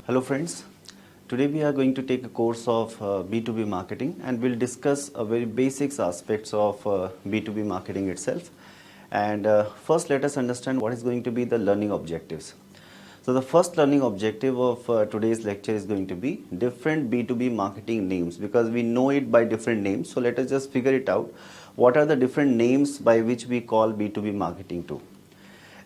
Hello friends, today we are going to take a course of B2B marketing and we'll discuss a very basics aspects of B2B marketing itself. And first let us understand what is going to be the learning objectives. So the first learning objective of today's lecture is going to be different B2B marketing names, because we know it by different names. So let us just figure it out. What are the different names by which we call B2B marketing to?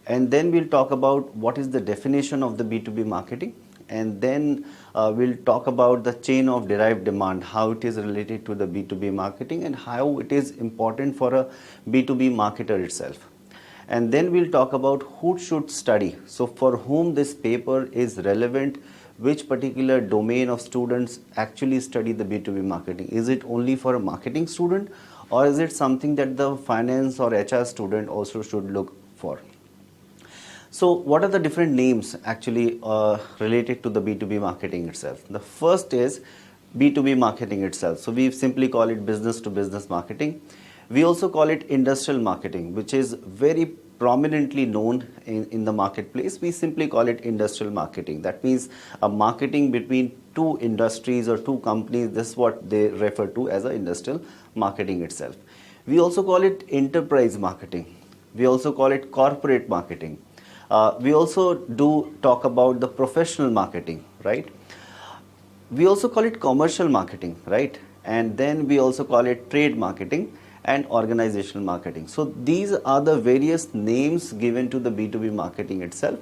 And then we'll talk about what is the definition of the B2B marketing. And then we'll talk about the chain of derived demand, how it is related to the B2B marketing and how it is important for a B2B marketer itself. And then we'll talk about who should study. So for whom this paper is relevant, which particular domain of students actually study the B2B marketing. Is it only for a marketing student, or is it something that the finance or HR student also should look for? So what are the different names actually related to the B2B marketing itself? The first is B2B marketing itself. So we simply call it business to business marketing. We also call it industrial marketing, which is very prominently known in the marketplace. We simply call it industrial marketing. That means a marketing between two industries or two companies. This is what they refer to as a industrial marketing itself. We also call it enterprise marketing. We also call it corporate marketing. We also do talk about the professional marketing, right? We also call it commercial marketing, right? And then we also call it trade marketing and organizational marketing. So these are the various names given to the B2B marketing itself.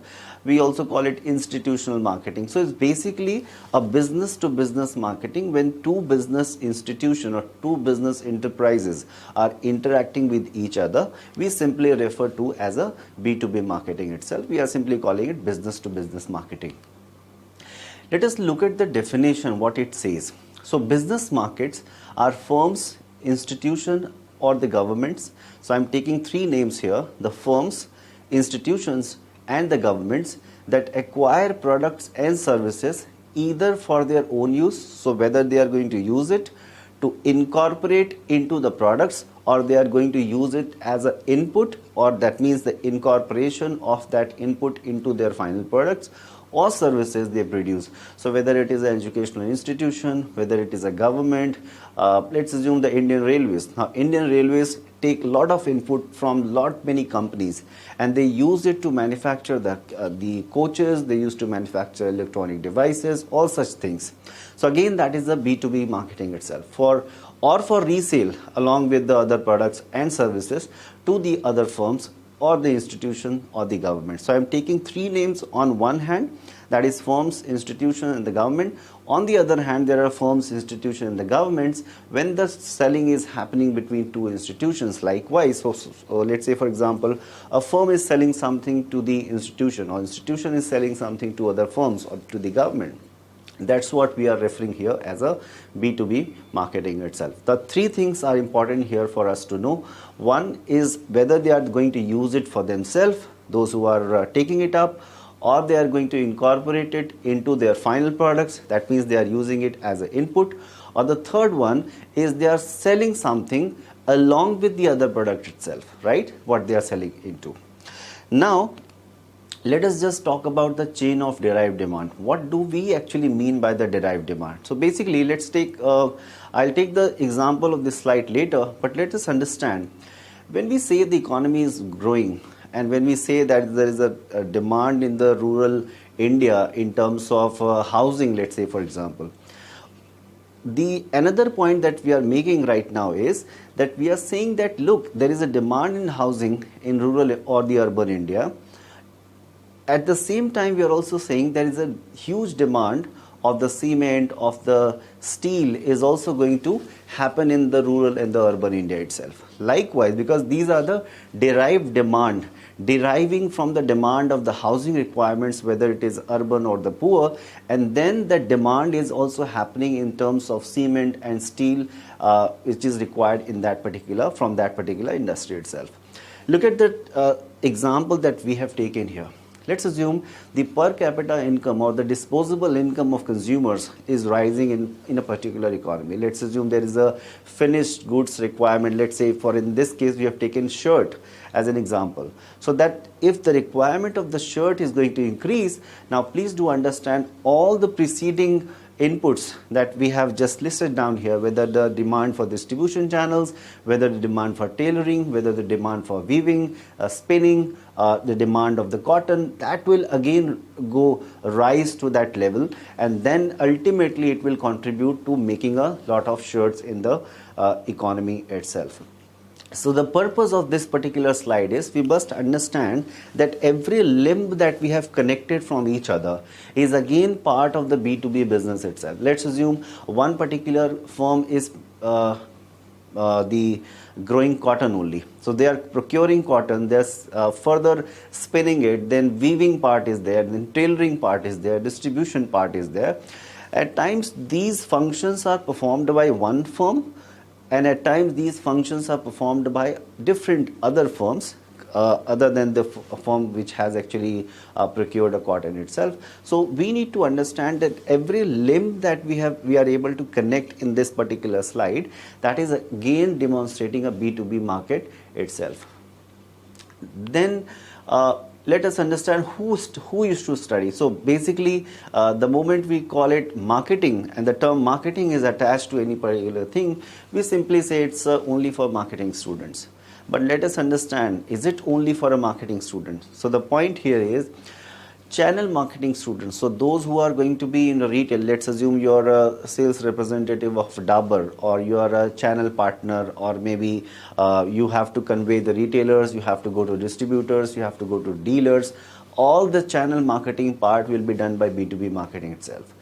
We also call it institutional marketing. So it's basically a business to business marketing when two business institutions or two business enterprises are interacting with each other. We simply refer to as a B2B marketing itself. We are simply calling it business to business marketing. Let us look at the definition, what it says. So business markets are firms, institutions, or the governments. So I'm taking three names here: the firms, institutions, and the governments that acquire products and services either for their own use, so whether they are going to use it to incorporate into the products, or they are going to use it as an input, or that means the incorporation of that input into their final products or services they produce. So whether it is an educational institution, whether it is a government, let's assume the Indian Railways. Now Indian Railways take a lot of input from many companies, and they use it to manufacture the coaches, they used to manufacture electronic devices, all such things. So again, that is the B2B marketing itself, for resale along with the other products and services to the other firms or the institution or the government. So I'm taking three names on one hand, that is firms, institution, and the government. On the other hand, there are firms, institution, and the governments when the selling is happening between two institutions. Likewise, so let's say for example, a firm is selling something to the institution, or institution is selling something to other firms or to the government. That's what we are referring here as a B2B marketing itself. The three things are important here for us to know. One is whether they are going to use it for themselves, those who are taking it up, or they are going to incorporate it into their final products. That means they are using it as an input. Or the third one is they are selling something along with the other product itself, right? What they are selling into. Now, let us just talk about the chain of derived demand. What do we actually mean by the derived demand? So basically, let's take, I'll take the example of this slide later, but let us understand. When we say the economy is growing, and when we say that there is a demand in the rural India in terms of housing, let's say for example, the another point that we are making right now is that we are saying that, look, there is a demand in housing in rural or the urban India. At the same time, we are also saying there is a huge demand of the cement, of the steel is also going to happen in the rural and the urban India itself. Likewise, because these are the derived demand, deriving from the demand of the housing requirements, whether it is urban or the poor, and then the demand is also happening in terms of cement and steel, which is required in that particular, from that particular industry itself. Look at the example that we have taken here. Let's assume the per capita income or the disposable income of consumers is rising in a particular economy. Let's assume there is a finished goods requirement. Let's say for in this case we have taken shirt as an example. So that if the requirement of the shirt is going to increase, now please do understand all the preceding inputs that we have just listed down here, whether the demand for distribution channels, whether the demand for tailoring, whether the demand for weaving, spinning, the demand of the cotton, that will again go rise to that level, and then ultimately it will contribute to making a lot of shirts in the economy itself. So the purpose of this particular slide is we must understand that every limb that we have connected from each other is again part of the B2B business itself. Let's assume one particular firm is the growing cotton only. So they are procuring cotton, they're further spinning it, then weaving part is there, then tailoring part is there, distribution part is there. At times these functions are performed by one firm, and at times these functions are performed by different other firms other than the firm which has actually procured a cotton itself. So we need to understand that every limb that we are able to connect in this particular slide, that is again demonstrating a B2B market itself. Then let us understand who used to study. So basically the moment we call it marketing and the term marketing is attached to any particular thing, we simply say it's only for marketing students. But let us understand, is it only for a marketing student? So the point here is channel marketing students. So those who are going to be in retail, let's assume you're a sales representative of Dabur, or you are a channel partner, or maybe you have to convey the retailers, you have to go to distributors, you have to go to dealers. All the channel marketing part will be done by B2B marketing itself.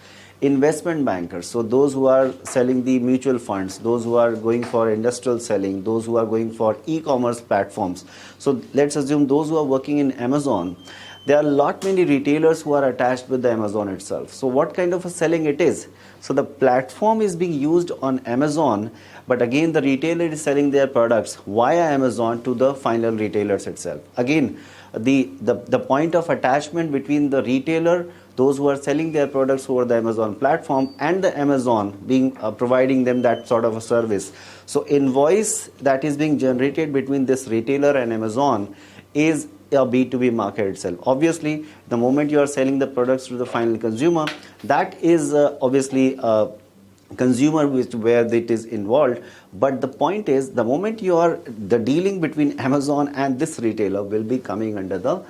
Investment bankers, so those who are selling the mutual funds, those who are going for industrial selling, those who are going for e-commerce platforms. So let's assume those who are working in Amazon. There are a lot many retailers who are attached with the Amazon itself. So what kind of a selling it is? So the platform is being used on Amazon, but again the retailer is selling their products via Amazon to the final retailers itself. Again, the point of attachment between the retailer, those who are selling their products over the Amazon platform, and the Amazon being providing them that sort of a service. So invoice that is being generated between this retailer and Amazon is a B2B market itself. Obviously, the moment you are selling the products to the final consumer, that is obviously a consumer where it is involved. But the point is, the moment the dealing between Amazon and this retailer will be coming under the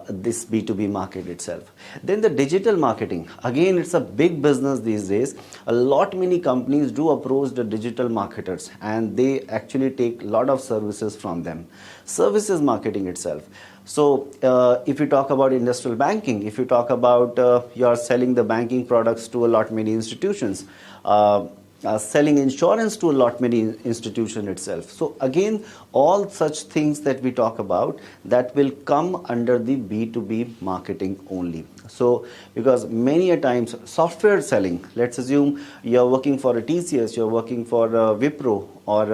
this B2B market itself. Then the digital marketing, again it's a big business these days. A lot many companies do approach the digital marketers, and they actually take a lot of services from them. Services marketing itself. So if you talk about industrial banking, if you talk about you are selling the banking products to a lot many institutions, selling insurance to a lot many institutions itself. So again, all such things that we talk about, that will come under the B2B marketing only. So because many a times software selling, let's assume you're working for a TCS, you're working for Wipro or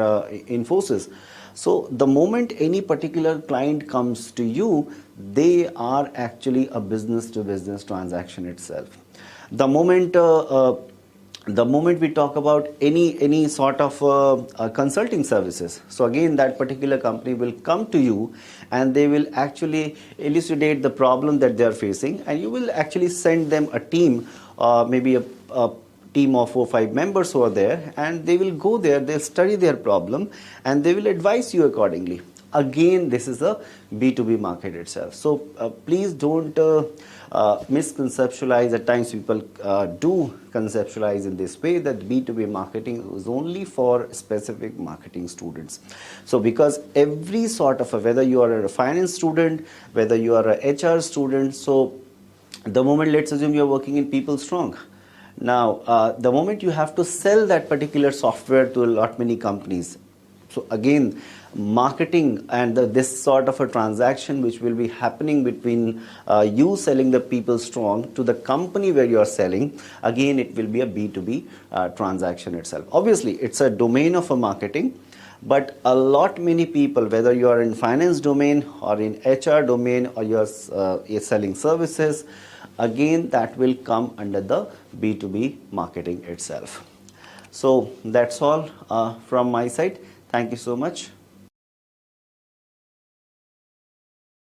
Infosys. So the moment any particular client comes to you, they are actually a business-to-business transaction itself. The moment we talk about any sort of consulting services, so again that particular company will come to you and they will actually elucidate the problem that they are facing, and you will actually send them a team, maybe a team of 4 or 5 members over there, and they will go there, they'll study their problem, and they will advise you accordingly. Again, this is a B2B market itself. So please don't misconceptualize. At times people do conceptualize in this way that B2B marketing is only for specific marketing students. So because every sort of whether you are a finance student, whether you are a HR student, so the moment, let's assume you're working in People Strong. Now, the moment you have to sell that particular software to a lot many companies, so again, marketing and this sort of a transaction which will be happening between you selling the People Strong to the company where you are selling, again it will be a B2B transaction itself. Obviously, it's a domain of a marketing, But a lot many people, whether you are in finance domain or in HR domain, or you're selling services, again that will come under the B2B marketing itself. So that's all from my side. Thank you so much.